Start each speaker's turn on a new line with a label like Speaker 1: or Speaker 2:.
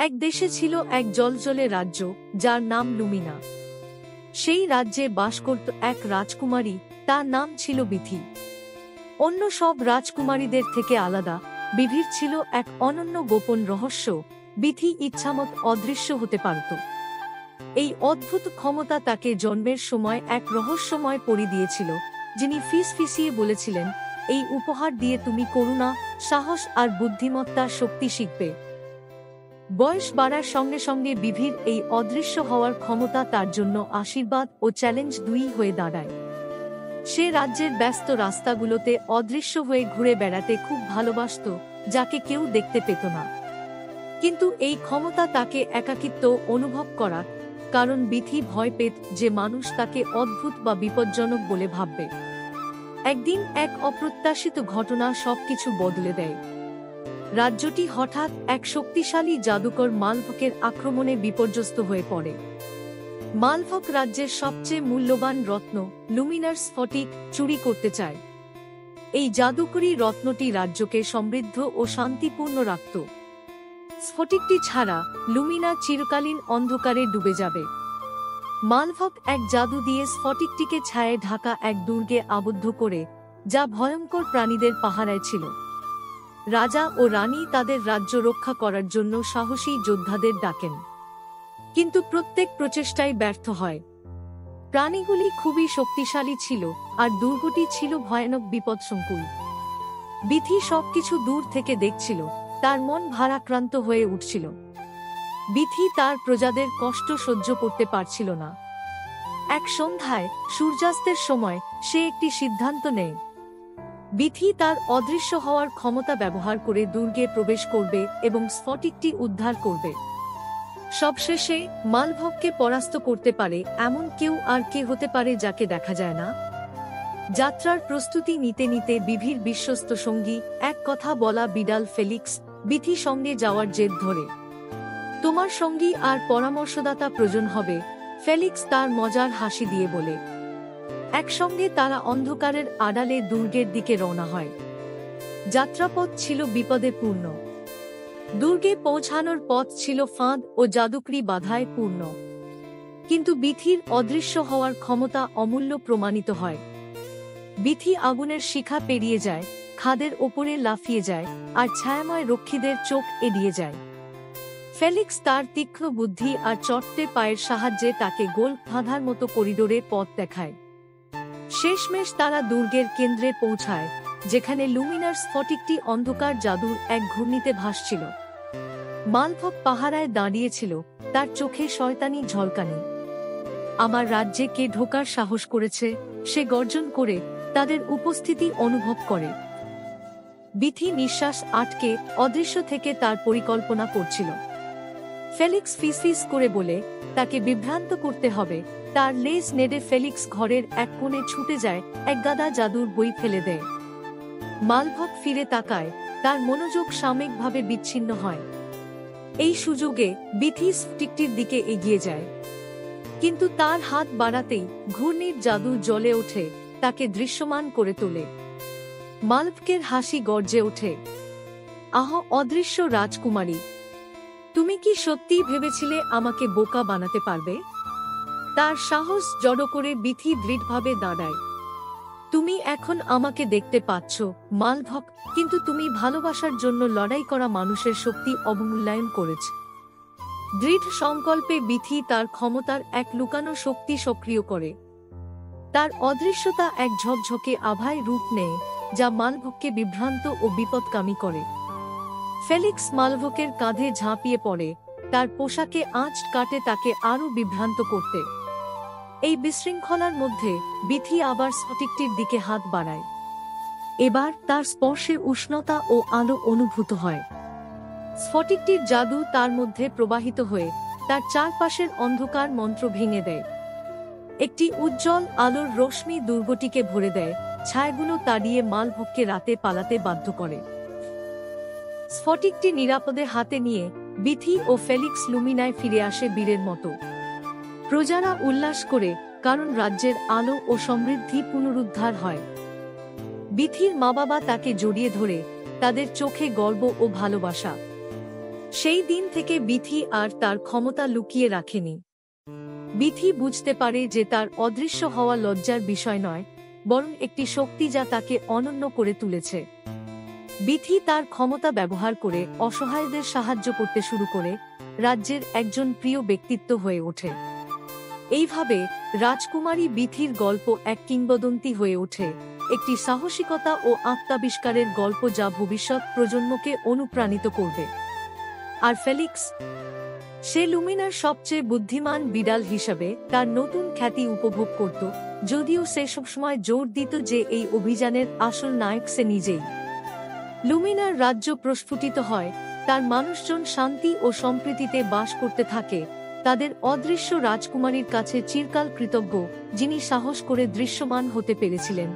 Speaker 1: এক দেশে ছিল এক জলজলে রাজ্য, যার নাম লুমিনা। সেই রাজ্যে বাস করত এক রাজকুমারী, তার নাম ছিল বিথি। অন্য সব রাজকুমারীদের থেকে আলাদা, বিধির ছিল এক অনন্য গোপন রহস্য। বিথি ইচ্ছামত অদৃশ্য হতে পারত। এই অদ্ভুত ক্ষমতা তাকে জন্মের সময় এক রহস্যময় পরী দিয়েছিল, যিনি ফিসফিসিয়ে বলেছিলেন, এই উপহার দিয়ে তুমি করুণা, সাহস আর বুদ্ধিমত্তার শক্তি শিখবে। বয়স বাড়ার সঙ্গে সঙ্গে বিধির এই অদৃশ্য হওয়ার ক্ষমতা তার জন্য আশীর্বাদ ও চ্যালেঞ্জ দুই হয়ে দাঁড়ায়। সে রাজ্যের ব্যস্ত রাস্তাগুলোতে অদৃশ্য হয়ে ঘুরে বেড়াতে খুব ভালোবাসত, যাকে কেউ দেখতে পেত না। কিন্তু এই ক্ষমতা তাকে একাকিত্ব অনুভব করা, কারণ বিথি ভয় পেত যে মানুষ তাকে অদ্ভুত বা বিপজ্জনক বলে ভাববে। একদিন এক অপ্রত্যাশিত ঘটনা সবকিছু বদলে দেয়। রাজ্যটি হঠাৎ এক শক্তিশালী জাদুকর মালভকের আক্রমণে বিপর্যস্ত হয়ে পড়ে। মালভক রাজ্যের সবচেয়ে মূল্যবান রত্ন লুমিনার স্ফটিক চুরি করতে চায়। এই জাদুকরী রত্নটি রাজ্যকে সমৃদ্ধ ও শান্তিপূর্ণ রাখত। স্ফটিকটি ছাড়া লুমিনা চিরকালীন অন্ধকারে ডুবে যাবে। মালভক এক জাদু দিয়ে স্ফটিকটিকে ছায়ায় ঢাকা এক দুর্গে আবদ্ধ করে, যা ভয়ঙ্কর প্রাণীদের পাহারায় ছিল। রাজা ও রানী তাদের রাজ্য রক্ষা করার জন্য সাহসী যোদ্ধাদের ডাকেন, কিন্তু প্রত্যেক প্রচেষ্টাই ব্যর্থ হয়। প্রাণীগুলি খুবই শক্তিশালী ছিল, আর দুর্গটি ছিল ভয়ানক বিপদসংকুল। বিথি সবকিছু দূর থেকে দেখছিল, তার মন ভারাক্রান্ত হয়ে উঠছিল। বিথি তার প্রজাদের কষ্ট সহ্য করতে পারছিল না। এক সন্ধ্যায় সূর্যাস্তের সময় সে একটি সিদ্ধান্ত নেয়। বিথি তার অদৃশ্য হওয়ার ক্ষমতা ব্যবহার করে দুর্গে প্রবেশ করবে এবং স্ফটিকটি উদ্ধার করবে। সবশেষে মালভককে পরাস্ত করতে পারে এমন কেউ আর কে হতে পারে যাকে দেখা যায় না। যাত্রার প্রস্তুতি নিতে নিতে বিধির বিশ্বস্ত সঙ্গী, এক কথা বলা বিড়াল ফেলিক্স, বিথি সঙ্গে যাওয়ার জেদ ধরে। তোমার সঙ্গী আর পরামর্শদাতা প্রয়োজন হবে, ফেলিক্স তার মজার হাসি দিয়ে বলে। একসঙ্গে তারা অন্ধকারের আড়ালে দুর্গের দিকে রওনা হয়। যাত্রাপথ ছিল বিপদে পূর্ণ। দুর্গে পৌঁছানোর পথ ছিল ফাঁদ ও জাদুকরি বাধায় পূর্ণ। কিন্তু বিথির অদৃশ্য হওয়ার ক্ষমতা অমূল্য প্রমাণিত হয়। বিথি আগুনের শিখা পেরিয়ে যায়, খাদের ওপরে লাফিয়ে যায়, আর ছায়াময় রক্ষীদের চোখ এড়িয়ে যায়। ফেলিক্স তার তীক্ষ্ণ বুদ্ধি আর চট্টে পায়ের সাহায্যে তাকে গোল বাঁধার মতো করিডোরে পথ দেখায়। শেষমেশ তারা দুর্গের কেন্দ্রে পৌঁছায়, যেখানে লুমিনার স্ফটিকটি অন্ধকার জাদুর এক ঘূর্ণিতে ভাসছিল। মালভক পাহারায় দাঁড়িয়েছিল, তার চোখে শয়তানি ঝলকানি। আমার রাজ্যে কে ঢোকার সাহস করেছে, সে গর্জন করে তাদের উপস্থিতি অনুভব করে। বিথি নিঃশ্বাস আটকে অদৃশ্য থেকে তার পরিকল্পনা করছিল। ফেলিক্স ফিসফিস করে বলে, তাকে বিভ্রান্ত করতে হবে। তার লেজ নেড়ে ফেলিক্স ঘরের এক কোণে ছুটে যায়, এক গাদা জাদুর বই ফেলে দেয়। মালভক ফিরে তাকায়, তার মনোযোগ সাময়িকভাবে বিচ্ছিন্ন হয়। এই সুযোগে বিথি স্ফটিকটির দিকে এগিয়ে যায়, কিন্তু তার হাত বাড়াতেই ঘূর্ণির জাদু জ্বলে ওঠে, তাকে দৃশ্যমান করে তোলে। মালভকের হাসি গর্জে ওঠে। আহ, অদৃশ্য রাজকুমারী, তুমি কি সত্যিই ভেবেছিলে আমাকে বোকা বানাতে পারবে? তার সাহস জড়ো করে বিথি দৃঢ়ভাবে দাঁড়ায়। তুমি এখন আমাকে দেখতে পাচ্ছ, মালভক, কিন্তু তুমি ভালোবাসার জন্য লড়াই করা মানুষের শক্তি অবমূল্যায়ন করেছ। দৃঢ় সংকল্পে বিথি তার ক্ষমতার এক লুকানো শক্তি সক্রিয় করে। তার অদৃশ্যতা এক ঝকঝকে আভায় রূপ নেয়, যা মালভককে বিভ্রান্ত ও বিপদকামী করে। ফেলিক্স মালভকের কাঁধে ঝাঁপিয়ে পড়ে, তার পোশাকে আঁচ কাটে তাকে আরও বিভ্রান্ত করতে। এই বিশৃঙ্খলার মধ্যে বিথি আবার স্ফটিকটির দিকে হাত বাড়ায়। এবার তার স্পর্শে উষ্ণতা ও আলো অনুভূত হয়। স্ফটিকটির জাদু তার মধ্যে প্রবাহিত হয়ে তার চারপাশের অন্ধকার মন্ত্র ভেঙে দেয়। একটি উজ্জ্বল আলোর রশ্মি দুর্গটিকে ভরে দেয়, ছায়াগুলো তাড়িয়ে মালভককে রাতে পালাতে বাধ্য করে। স্ফটিকটি নিরাপদে হাতে নিয়ে বিথি ও ফেলিক্স লুমিনায় ফিরে আসে বীরের মতো। প্রজারা উল্লাস করে, কারণ রাজ্যের আলো ও সমৃদ্ধি পুনরুদ্ধার হয়। বিথির মা বাবা তাকে জড়িয়ে ধরে, তাদের চোখে গর্ব ও ভালোবাসা। সেই দিন থেকে বিথি আর তার ক্ষমতা লুকিয়ে রাখেনি। বিথি বুঝতে পারে যে তার অদৃশ্য হওয়া লজ্জার বিষয় নয়, বরং একটি শক্তি যা তাকে অনন্য করে তুলেছে। বিথি তার ক্ষমতা ব্যবহার করে অসহায়দের সাহায্য করতে শুরু করে, রাজ্যের একজন প্রিয় ব্যক্তিত্ব হয়ে ওঠে। এইভাবে রাজকুমারী বিথির গল্প এক কিংবদন্তি হয়ে ওঠে, একটি সাহসিকতা ও আত্মাবিষ্কারের গল্প যা ভবিষ্যৎ প্রজন্মকে অনুপ্রাণিত করবে। আর ফেলিক্স, সে লুমিনার সবচেয়ে বুদ্ধিমান বিড়াল হিসাবে তার নতুন খ্যাতি উপভোগ করত, যদিও সে সবসময় জোর দিত যে এই অভিযানের আসল নায়ক সে নিজেই। লুমিনার রাজ্য প্রস্ফুটিত হয়, তার মানুষজন শান্তি ও সম্প্রীতিতে বাস করতে থাকে, তাদের অদৃশ্য রাজকুমারীর কাছে চিরকাল কৃতজ্ঞ, যিনি সাহস করে দৃশ্যমান হতে পেরেছিলেন।